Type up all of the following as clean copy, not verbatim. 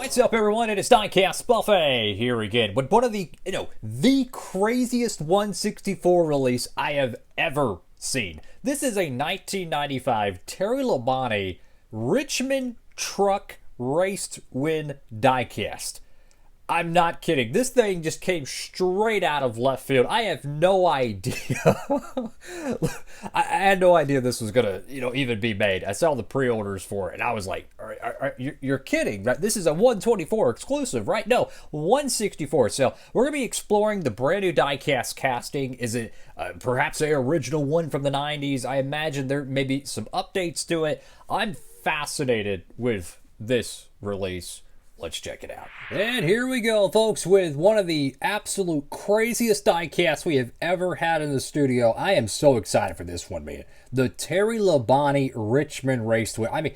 What's up, everyone? It is Diecastbuffet here again with one of the, the craziest 164 release I have ever seen. This is a 1995 Terry Labonte Richmond truck raced win diecast. I'm not kidding. This thing just came straight out of left field. I have no idea. I had no idea this was gonna, even be made. I saw the pre-orders for it, and I was like, "You're kidding, right? This is a 124 exclusive, right? No, 164." So we're gonna be exploring the brand new diecast casting. Is it perhaps an original one from the 90s? I imagine there may be some updates to it. I'm fascinated with this release. Let's check it out. And here we go, folks, with one of the absolute craziest diecasts we have ever had in the studio. I am so excited for this one, man. The Terry Labonte Richmond Race Win. I mean,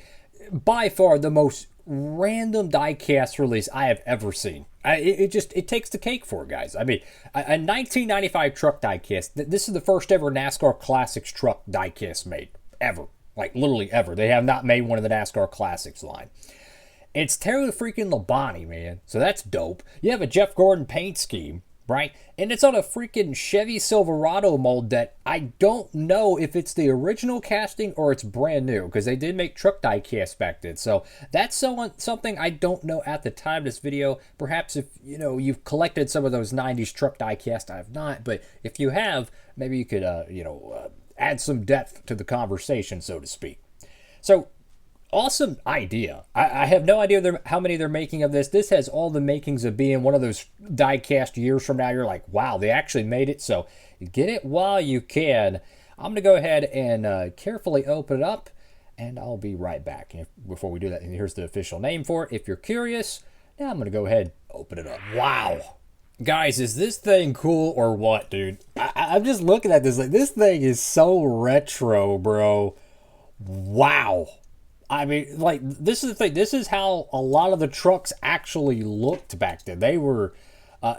by far the most random diecast release I have ever seen. It takes the cake for it, guys. I mean, a 1995 truck diecast. This is the first ever NASCAR Classics truck diecast made. Ever. Like, literally ever. They have not made one of the NASCAR Classics line. It's Terry freaking Labonte, man. So that's dope. You have a Jeff Gordon paint scheme, right? And it's on a freaking Chevy Silverado mold that I don't know if it's the original casting or it's brand new, because they did make truck diecast back then. So that's something I don't know at the time of this video. Perhaps if, you've collected some of those 90s truck diecast, I have not. But if you have, maybe you could, add some depth to the conversation, so to speak. So, awesome idea. I have no idea how many they're making of this. This has all the makings of being one of those diecast years from now. You're like, wow, they actually made it. So get it while you can. I'm going to go ahead and carefully open it up, and I'll be right back. And before we do that, here's the official name for it. If you're curious, now I'm going to go ahead and open it up. Wow. Guys, is this thing cool or what, dude? I'm just looking at this. Like, this thing is so retro, bro. Wow. I mean, like, this is the thing. This is how a lot of the trucks actually looked back then. They were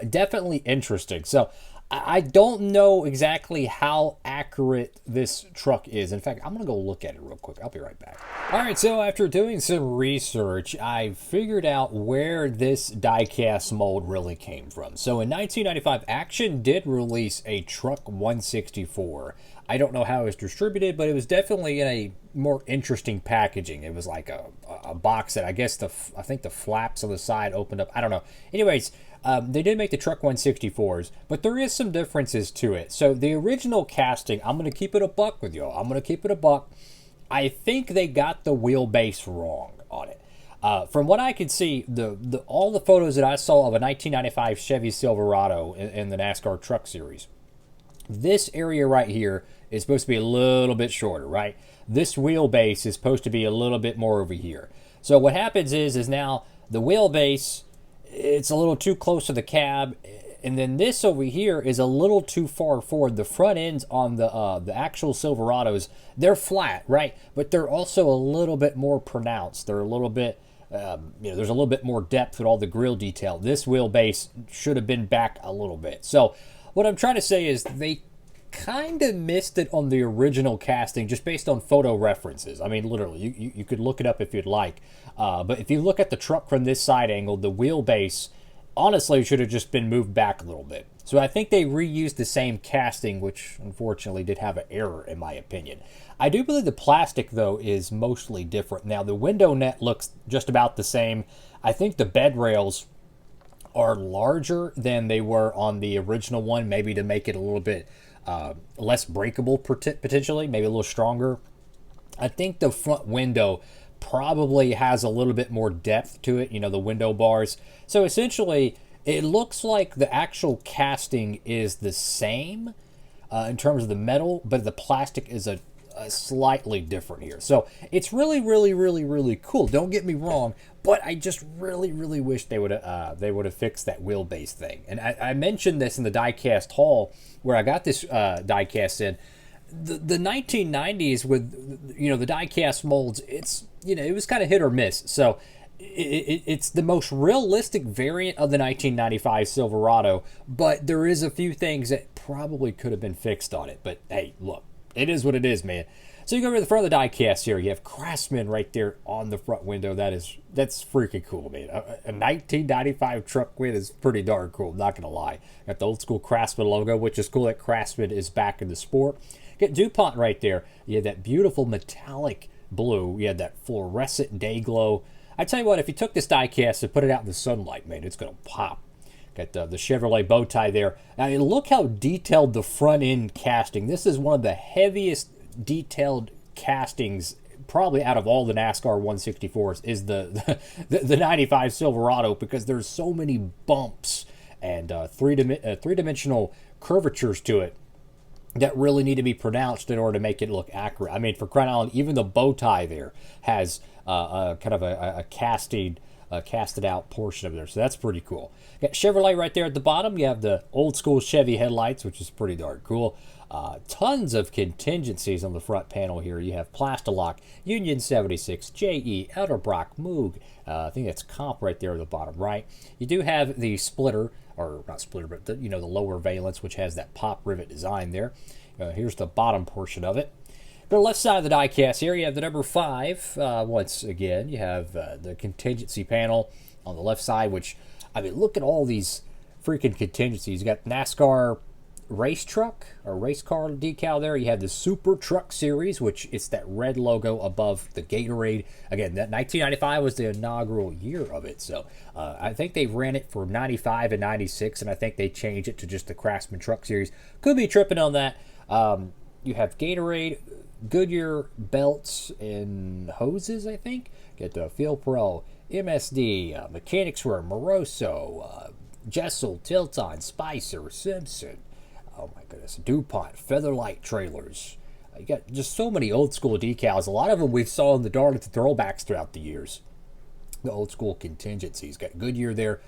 definitely interesting. So I don't know exactly how accurate this truck is. In fact, I'm going to go look at it real quick. I'll be right back. All right, so after doing some research, I figured out where this diecast mold really came from. So in 1995, Action did release a truck 164. I don't know how it was distributed, but it was definitely in a more interesting packaging. It was like a box that I guess I think the flaps on the side opened up. I don't know. Anyways, they did make the truck 164s, but there is some differences to it. So the original casting, I'm going to keep it a buck with y'all. I'm going to keep it a buck. I think they got the wheelbase wrong on it. From what I could see, all the photos that I saw of a 1995 Chevy Silverado in the NASCAR Truck Series, this area right here is supposed to be a little bit shorter, right? This wheelbase is supposed to be a little bit more over here. So what happens is now the wheelbase, it's a little too close to the cab, and then this over here is a little too far forward. The front ends on the actual Silverados, they're flat, right? But they're also a little bit more pronounced. They're a little bit, there's a little bit more depth with all the grill detail. This wheelbase should have been back a little bit. So what I'm trying to say is they kind of missed it on the original casting just based on photo references. I mean, literally, you could look it up if you'd like. But if you look at the truck from this side angle, the wheelbase honestly should have just been moved back a little bit. So I think they reused the same casting, which unfortunately did have an error in my opinion. I do believe the plastic, though, is mostly different. Now, the window net looks just about the same. I think the bed rails are larger than they were on the original one, maybe to make it a little bit less breakable potentially, maybe a little stronger. I think the front window probably has a little bit more depth to it, the window bars. So essentially, it looks like the actual casting is the same in terms of the metal, but the plastic is a slightly different here. So it's really, really, really, really cool. Don't get me wrong, but I just really, really wish they would have fixed that wheelbase thing. And I mentioned this in the diecast haul where I got this diecast in. The 1990s with the diecast molds, it was kind of hit or miss. So it's the most realistic variant of the 1995 Silverado, but there is a few things that probably could have been fixed on it. But hey, look, It is what it is, man. So you go over to the front of the diecast here. You have Craftsman right there on the front window. That's freaking cool, man. A 1995 truck win is pretty darn cool. Not gonna lie. Got the old school Craftsman logo, which is cool that Craftsman is back in the sport. Get Dupont right there. You have that beautiful metallic blue. You have that fluorescent day glow. I tell you what, if you took this diecast and put it out in the sunlight, man, it's gonna pop. Got the Chevrolet bow tie there. I mean, look how detailed the front end casting. This is one of the heaviest detailed castings probably out of all the NASCAR 164s is the 95 Silverado, because there's so many bumps and three-dimensional curvatures to it that really need to be pronounced in order to make it look accurate. I mean, for crying out loud, even the bow tie there has kind of a casted out portion of there, so that's pretty cool. Got Chevrolet right there at the bottom. You have the old school Chevy headlights, which is pretty darn cool. Tons of contingencies on the front panel here. You have Plastalock, Union 76, JE, Elderbrock, Moog. I think that's Comp right there at the bottom right. You do have the splitter, or not splitter, but the lower valence, which has that pop rivet design there. Here's the bottom portion of it. Go to the left side of the diecast here, you have the number 5. Once again, you have the contingency panel on the left side, which, I mean, look at all these freaking contingencies. You got NASCAR race truck or race car decal there. You have the Super Truck Series, which is that red logo above the Gatorade. Again, that 1995 was the inaugural year of it, so I think they ran it for 95 and 96, and I think they changed it to just the Craftsman Truck Series. Could be tripping on that. You have Gatorade, Goodyear belts and hoses, I think. Get the Field Pro, MSD, Mechanics Room, Moroso, Jessel, Tilton, Spicer, Simpson. Oh my goodness, DuPont, Featherlight trailers. You got just so many old school decals. A lot of them we've saw in the darn throwbacks throughout the years. The old school contingencies. Got Goodyear there.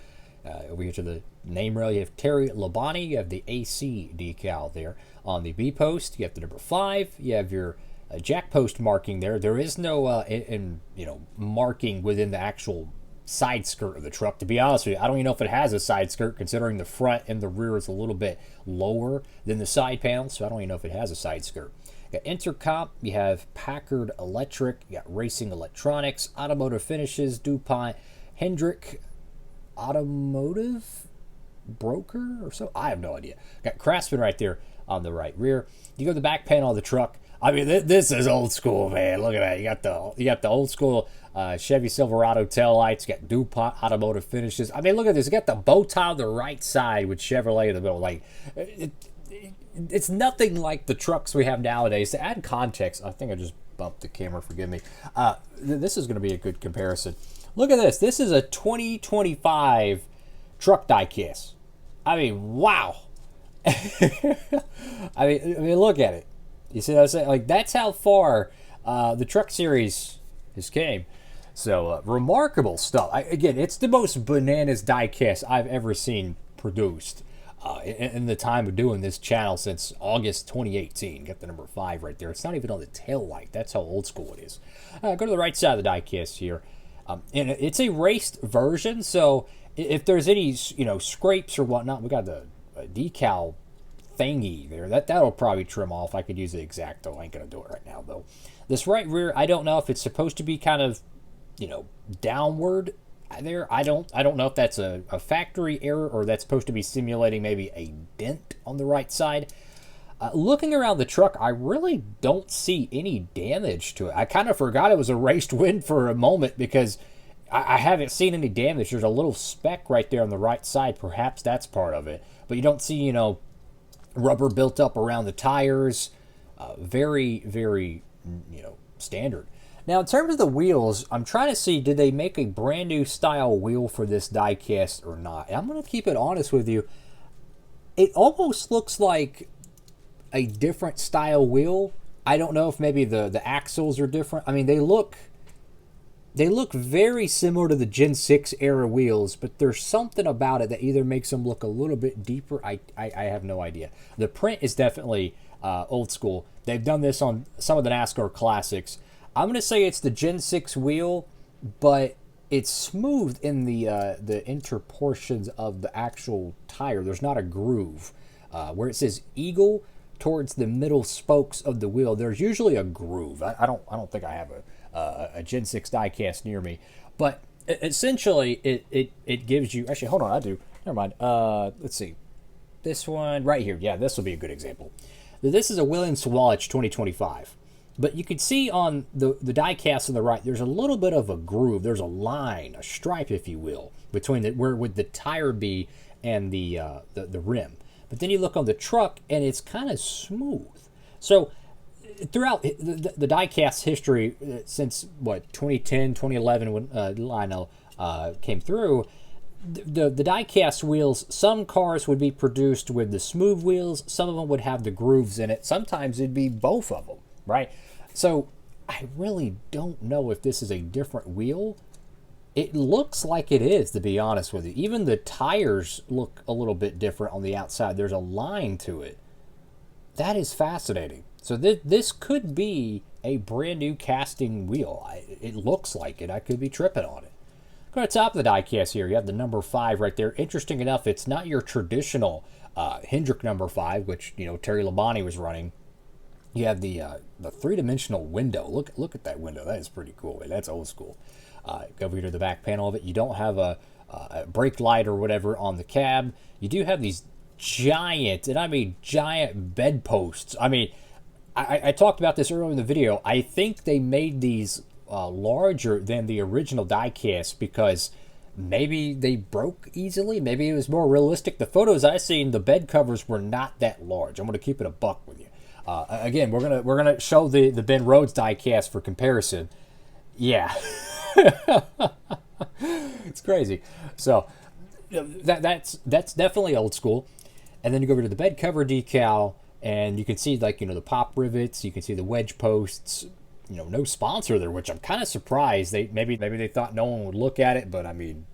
Over here to the name rail, you have Terry Labonte. You have the AC decal there on the B post. You have the number 5. You have your jack post marking there. There is no marking within the actual side skirt of the truck. To be honest with you, I don't even know if it has a side skirt, considering the front and the rear is a little bit lower than the side panel, so I don't even know if it has a side skirt. You got Intercomp, you have Packard Electric, you got Racing Electronics, Automotive Finishes, DuPont, Hendrick Automotive Broker or so. I have no idea. Got Craftsman right there on the right rear. You go to the back panel of the truck. I mean, this is old school, man. Look at that. You got the old school Chevy Silverado taillights. You got DuPont Automotive Finishes. I mean, look at this. You got the bow tie on the right side with Chevrolet in the middle. Like, it's nothing like the trucks we have nowadays. To add context, I think I just bumped the camera. Forgive me. This is going to be a good comparison. Look at this. This is a 2025 truck diecast. I mean, wow. I mean, look at it. You see what I'm saying? Like, that's how far the truck series has came. So, remarkable stuff. Again, it's the most bananas diecast I've ever seen produced in the time of doing this channel since August 2018. Got the number 5 right there. It's not even on the tail light. That's how old school it is. Go to the right side of the diecast here. And it's a raced version, so if there's any scrapes or whatnot, we got the decal thingy there. That'll probably trim off. I could use the X-Acto. I ain't gonna do it right now though. This right rear, I don't know if it's supposed to be kind of downward there. I don't know if that's a factory error or that's supposed to be simulating maybe a dent on the right side. Looking around the truck, I really don't see any damage to it. I kind of forgot it was a raced win for a moment because I haven't seen any damage. There's a little speck right there on the right side. Perhaps that's part of it. But you don't see, rubber built up around the tires. Very, very, standard. Now, in terms of the wheels, I'm trying to see, did they make a brand new style wheel for this diecast or not? And I'm going to keep it honest with you. It almost looks like a different style wheel. I don't know if maybe the axles are different. I mean, they look very similar to the Gen 6 era wheels, but there's something about it that either makes them look a little bit deeper. I have no idea. The print is definitely old school. They've done this on some of the NASCAR classics. I'm going to say it's the Gen 6 wheel, but it's smooth in the interportions of the actual tire. There's not a groove. Where it says Eagle towards the middle spokes of the wheel, there's usually a groove. I don't think I have a Gen 6 diecast near me, but essentially it gives you. Actually, hold on, I do. Never mind. Let's see. This one right here. Yeah, this will be a good example. This is a Williams Swatch 2025. But you can see on the diecast on the right, there's a little bit of a groove. There's a line, a stripe, if you will, between where would the tire be and the rim. But then you look on the truck, and it's kind of smooth. So throughout the diecast history, since, 2010, 2011, when Lionel came through, the diecast wheels, some cars would be produced with the smooth wheels. Some of them would have the grooves in it. Sometimes it'd be both of them, right? So I really don't know if this is a different wheel. It looks like it is, to be honest with you. Even the tires look a little bit different on the outside. There's a line to it. That is fascinating. So this could be a brand new casting wheel. It looks like it. I could be tripping on it. Go to the top of the diecast here. You have the number 5 right there. Interesting enough, it's not your traditional Hendrick number 5, which Terry Labonte was running. You have the three-dimensional window. Look at that window. That is pretty cool. That's old school. Go over here to the back panel of it. You don't have a brake light or whatever on the cab. You do have these giant, and I mean giant bedposts. I mean, I talked about this earlier in the video. I think they made these larger than the original diecast because maybe they broke easily. Maybe it was more realistic. The photos I seen, the bed covers were not that large. I'm going to keep it a buck with you. Again, we're gonna show the Ben Rhodes diecast for comparison. Yeah, it's crazy. So that's definitely old school. And then you go over to the bed cover decal, and you can see the pop rivets. You can see the wedge posts. No sponsor there, which I'm kind of surprised. Maybe they thought no one would look at it, but I mean,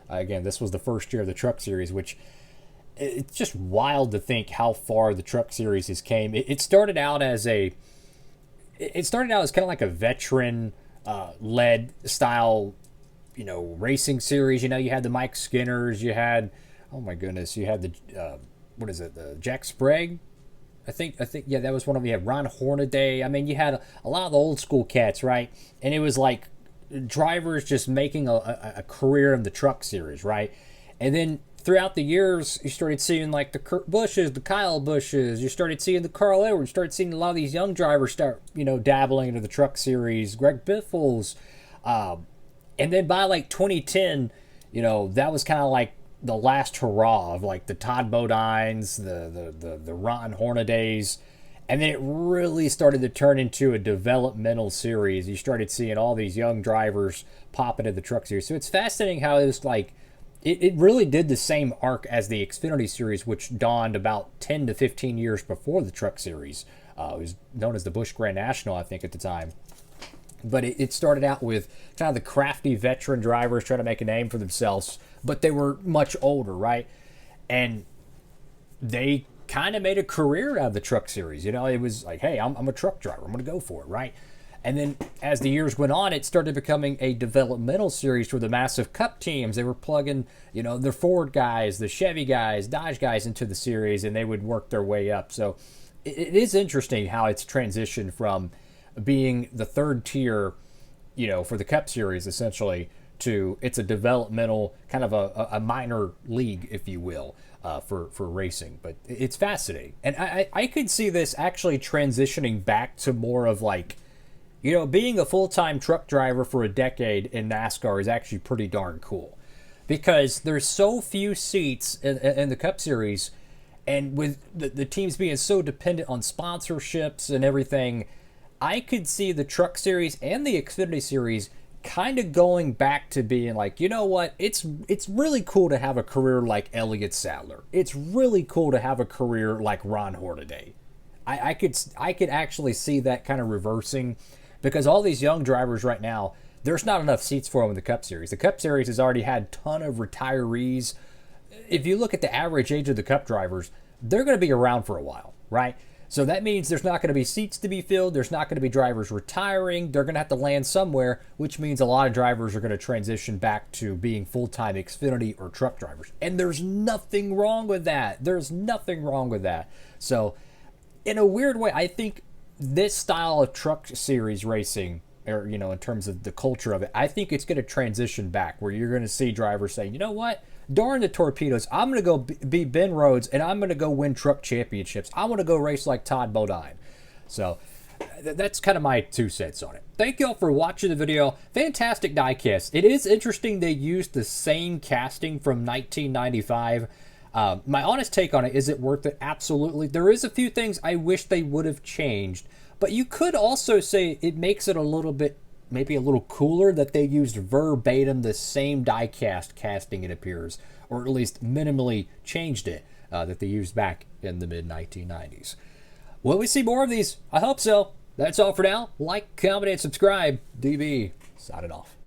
again, this was the first year of the Truck Series, which. It's just wild to think how far the Truck Series has came. It started out as kind of like a veteran led style, racing series. You had the Mike Skinners, you had, oh my goodness, you had the the Jack Sprague. I think yeah, that was one of them. You had Ron Hornaday. I mean, you had a lot of the old school cats, right? And it was like drivers just making a career in the Truck Series, right? And then throughout the years, you started seeing like the Kurt Bushes, the Kyle Bushes. You started seeing the Carl Edwards. You started seeing a lot of these young drivers start, dabbling into the Truck Series. Greg Biffles, and then by like 2010, that was kind of like the last hurrah of like the Todd Bodines, the Ron Hornadays, and then it really started to turn into a developmental series. You started seeing all these young drivers pop into the Truck Series. So it's fascinating how it was like. It really did the same arc as the Xfinity Series, which dawned about 10 to 15 years before the Truck Series. It was known as the Busch Grand National, I think, at the time. But it started out with kind of the crafty veteran drivers trying to make a name for themselves, but they were much older, right? And they kind of made a career out of the Truck Series. It was like, hey, I'm a truck driver. I'm going to go for it, right? And then as the years went on, it started becoming a developmental series for the massive Cup teams. They were plugging, the Ford guys, the Chevy guys, Dodge guys into the series, and they would work their way up. So it is interesting how it's transitioned from being the third tier, for the Cup series, essentially, to it's a developmental, kind of a minor league, if you will, for racing. But it's fascinating. And I could see this actually transitioning back to more of like, being a full-time truck driver for a decade in NASCAR is actually pretty darn cool because there's so few seats in the Cup Series, and with the teams being so dependent on sponsorships and everything, I could see the Truck Series and the Xfinity Series kind of going back to being like, what? It's really cool to have a career like Elliott Sadler. It's really cool to have a career like Ron Hornaday. I could actually see that kind of reversing. Because all these young drivers right now, there's not enough seats for them in the Cup Series. The Cup Series has already had a ton of retirees. If you look at the average age of the Cup drivers, they're going to be around for a while, right? So that means there's not going to be seats to be filled. There's not going to be drivers retiring. They're going to have to land somewhere, which means a lot of drivers are going to transition back to being full-time Xfinity or truck drivers. And there's nothing wrong with that. There's nothing wrong with that. So in a weird way, I think this style of truck series racing, or in terms of the culture of it, I think it's going to transition back where you're going to see drivers saying, you know what, darn the torpedoes, I'm going to go be Ben Rhodes and I'm going to go win truck championships. I want to go race like Todd Bodine. So that's kind of my 2 cents on it. Thank you all for watching the video. Fantastic diecast. It is interesting they used the same casting from 1995. My honest take on it, is it worth it? Absolutely. There is a few things I wish they would have changed, but you could also say it makes it a little bit, maybe a little cooler that they used verbatim the same diecast casting, it appears, or at least minimally changed it, that they used back in the mid-1990s. Will we see more of these? I hope so. That's all for now. Like, comment, and subscribe. DB, signing off.